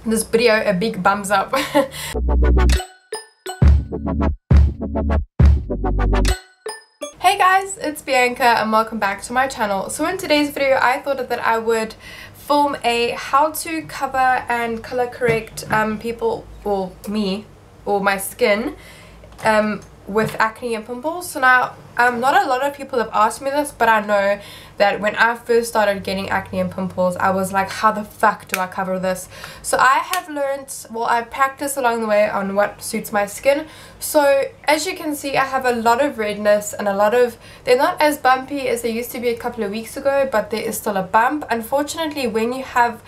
this video a big thumbs up. Hey guys, it's Bianca and welcome back to my channel. So in today's video I thought that I would film a how to cover and color correct people, or me, or my skin with acne and pimples. So now not a lot of people have asked me this, but I know that when I first started getting acne and pimples I was like, how the fuck do I cover this? So I have learned, well, I practiced along the way on what suits my skin. So as you can see, I have a lot of redness and a lot of, they're not as bumpy as they used to be a couple of weeks ago, but there is still a bump. Unfortunately, when you have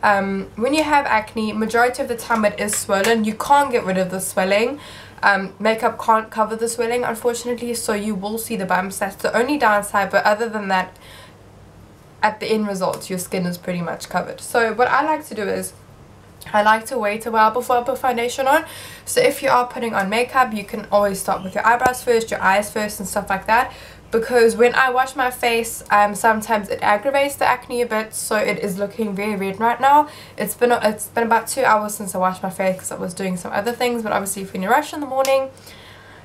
acne, majority of the time it is swollen. You can't get rid of the swelling. Makeup can't cover the swelling, unfortunately, so you will see the bumps. That's the only downside, but other than that, at the end result, your skin is pretty much covered. So what I like to do is I like to wait a while before I put foundation on. So if you are putting on makeup, you can always start with your eyebrows first, your eyes first, and stuff like that. Because when I wash my face, sometimes it aggravates the acne a bit, so it is looking very red right now. It's been about 2 hours since I washed my face because I was doing some other things, but obviously if you're in a rush in the morning,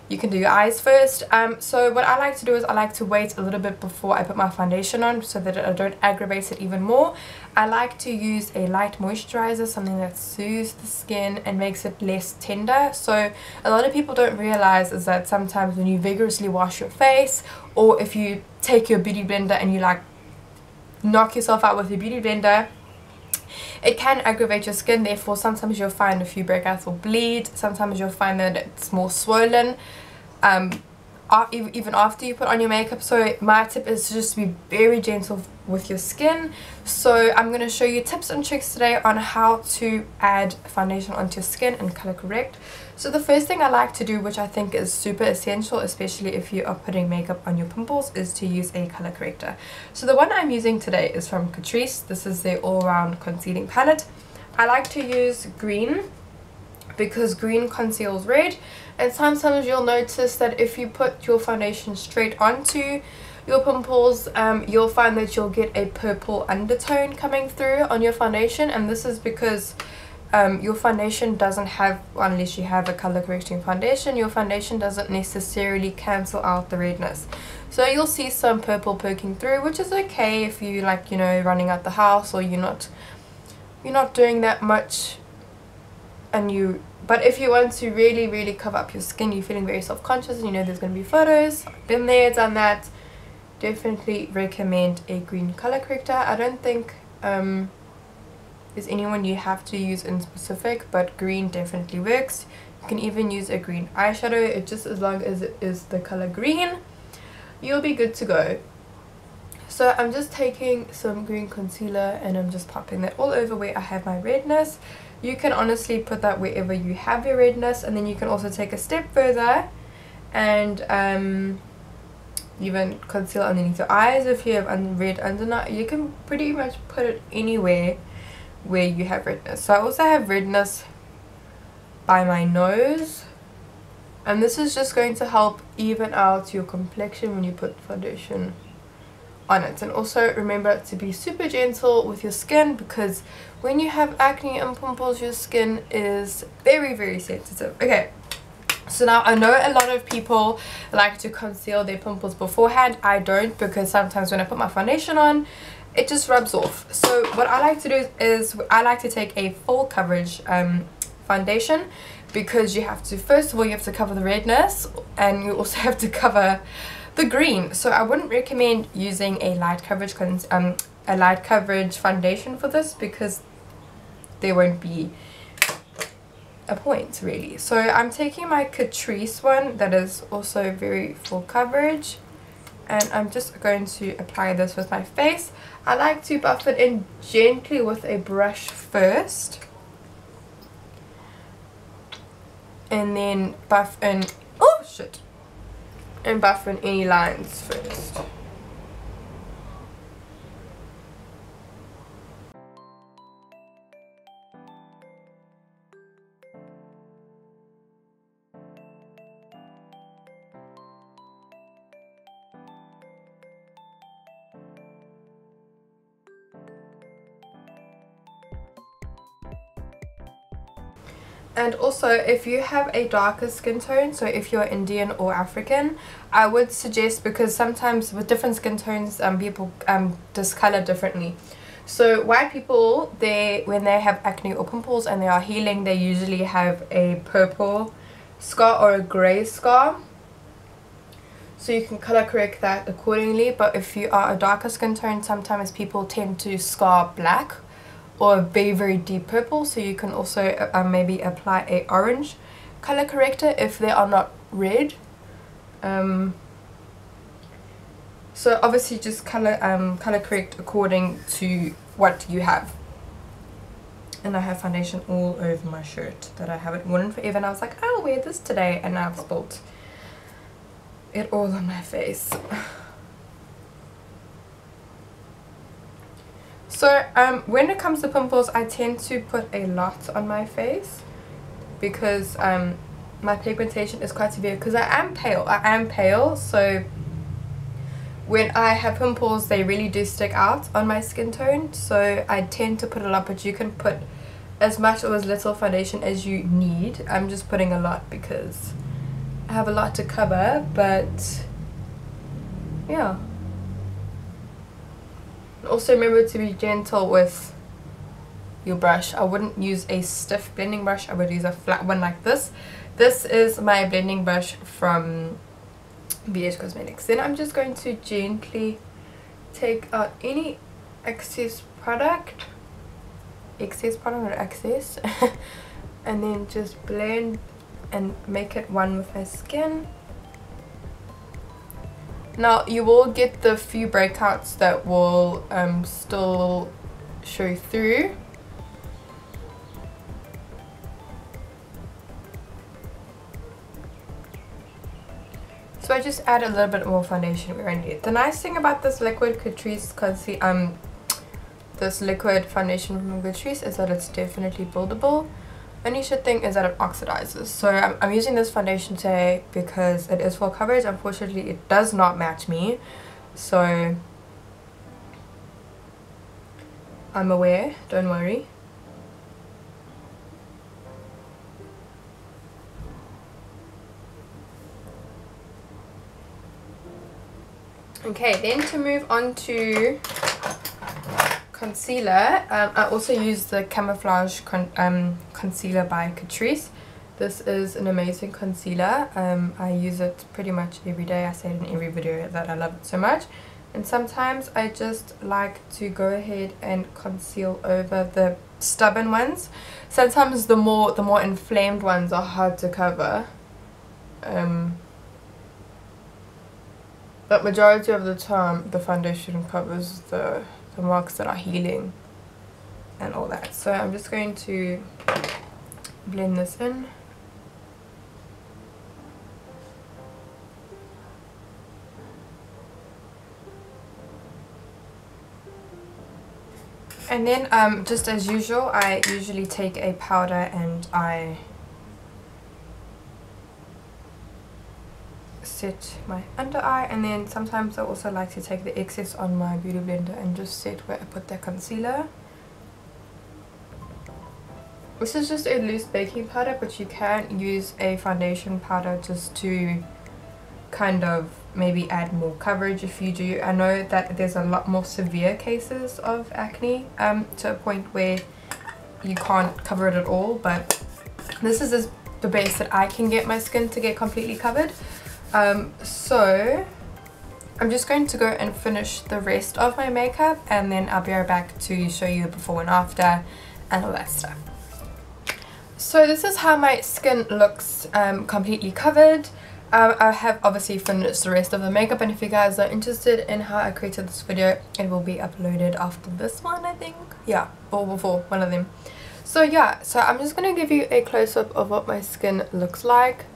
you can do your eyes first. So what I like to do is I like to wait a little bit before I put my foundation on so that I don't aggravate it even more. I like to use a light moisturizer, something that soothes the skin and makes it less tender. So a lot of people don't realize is that sometimes when you vigorously wash your face, or if you take your beauty blender and you like knock yourself out with your beauty blender, it can aggravate your skin. Therefore sometimes you'll find a few breakouts or bleed. Sometimes you'll find that it's more swollen even after you put on your makeup. So my tip is just to be very gentle with your skin. So I'm going to show you tips and tricks today on how to add foundation onto your skin and color correct. So the first thing I like to do, which I think is super essential, especially if you are putting makeup on your pimples, is to use a color corrector. So the one I'm using today is from Catrice. This is their all-round concealing palette. I like to use green because green conceals red, and sometimes you'll notice that if you put your foundation straight onto your pimples, you'll find that you'll get a purple undertone coming through on your foundation, and this is because your foundation doesn't have, unless you have a color correcting foundation, your foundation doesn't necessarily cancel out the redness. So you'll see some purple poking through, which is okay if you like, you know, running out the house, or you're not doing that much, but if you want to really cover up your skin, you're feeling very self-conscious and you know there's going to be photos, been there, done that, definitely recommend a green color corrector. I don't think there's anyone you have to use in specific, but green definitely works. You can even use a green eyeshadow. It just, as long as it is the color green, you'll be good to go. So I'm just taking some green concealer and I'm just popping that all over where I have my redness. You can honestly put that wherever you have your redness, and then you can also take a step further and even conceal underneath your eyes. If you have red under, you can pretty much put it anywhere where you have redness. So I also have redness by my nose, and this is just going to help even out your complexion when you put foundation on it. And also remember to be super gentle with your skin, because when you have acne and pimples, your skin is very sensitive. Okay, so now I know a lot of people like to conceal their pimples beforehand. I don't, because sometimes when I put my foundation on, it just rubs off. So what I like to do is I like to take a full coverage foundation, because you have to, first of all, you have to cover the redness, and you also have to cover the green. So I wouldn't recommend using a light coverage foundation for this, because there won't be a point really. So I'm taking my Catrice one that is also very full coverage, and I'm just going to apply this with my face. I like to buff it in gently with a brush first, and then buff in, oh shit, and buff in any lines first. And also, if you have a darker skin tone, so if you're Indian or African, I would suggest, because sometimes with different skin tones, people discolor differently. So white people, when they have acne or pimples and they are healing, they usually have a purple scar or a grey scar. So you can color correct that accordingly. But if you are a darker skin tone, sometimes people tend to scar black or very, very deep purple. So you can also maybe apply a orange color corrector if they are not red. So obviously just color correct according to what you have. And I have foundation all over my shirt that I haven't worn in forever, and I was like, I'll wear this today, and now I've spilled it all on my face. So when it comes to pimples, I tend to put a lot on my face because my pigmentation is quite severe, because I am pale, so when I have pimples, they really do stick out on my skin tone. So I tend to put a lot, but you can put as much or as little foundation as you need. I'm just putting a lot because I have a lot to cover, but yeah. Also remember to be gentle with your brush. I wouldn't use a stiff blending brush. I would use a flat one like this. This is my blending brush from BH Cosmetics. Then I'm just going to gently take out any excess product and then just blend and make it one with my skin. Now you will get the few breakouts that will still show through. So I just add a little bit more foundation where I need it. The nice thing about this liquid Catrice this liquid foundation from Catrice is that it's definitely buildable. Only shit thing is that it oxidizes. So I'm using this foundation today because it is full coverage. Unfortunately, it does not match me. So I'm aware, don't worry. Okay, then to move on to concealer, I also use the Camouflage concealer by Catrice. This is an amazing concealer. I use it pretty much every day. I say it in every video that I love it so much. And sometimes I just like to go ahead and conceal over the stubborn ones. Sometimes the more inflamed ones are hard to cover. But majority of the time the foundation covers the marks that are healing and all that. So I'm just going to blend this in. And then just as usual, I usually take a powder and I set my under eye, and then sometimes I also like to take the excess on my beauty blender and just set where I put the concealer. This is just a loose baking powder, but you can use a foundation powder just to kind of maybe add more coverage if you do. I know that there's a lot more severe cases of acne to a point where you can't cover it at all, but this is the best that I can get my skin to get completely covered. So I'm just going to go and finish the rest of my makeup, and then I'll be right back to show you the before and after and all that stuff. So this is how my skin looks completely covered. I have obviously finished the rest of the makeup, and if you guys are interested in how I created this video, it will be uploaded after this one, I think. Yeah, or before, one of them. So yeah, so I'm just going to give you a close-up of what my skin looks like.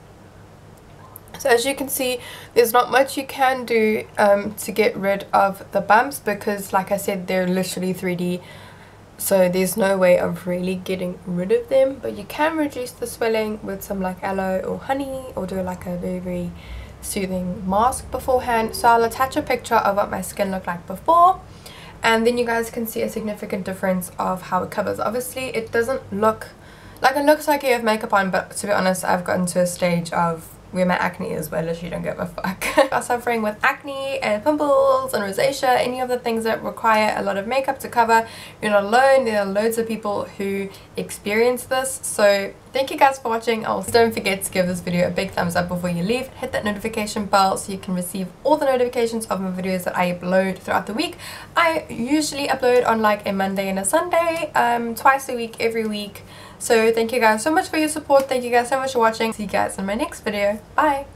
So as you can see, there's not much you can do to get rid of the bumps, because like I said, they're literally 3D. So there's no way of really getting rid of them, but you can reduce the swelling with some like aloe or honey, or do like a very, very soothing mask beforehand. So I'll attach a picture of what my skin looked like before, and then you guys can see a significant difference of how it covers. Obviously it doesn't look Like, it looks like you have makeup on, but to be honest, I've gotten to a stage of where my acne is, where I literally don't give a fuck. If you're suffering with acne and pimples and rosacea, any of the things that require a lot of makeup to cover, you're not alone. There are loads of people who experience this. So thank you guys for watching. Also, don't forget to give this video a big thumbs up before you leave. Hit that notification bell so you can receive all the notifications of my videos that I upload throughout the week. I usually upload on like a Monday and a Sunday, twice a week, every week. So thank you guys so much for your support. Thank you guys so much for watching. See you guys in my next video. Bye.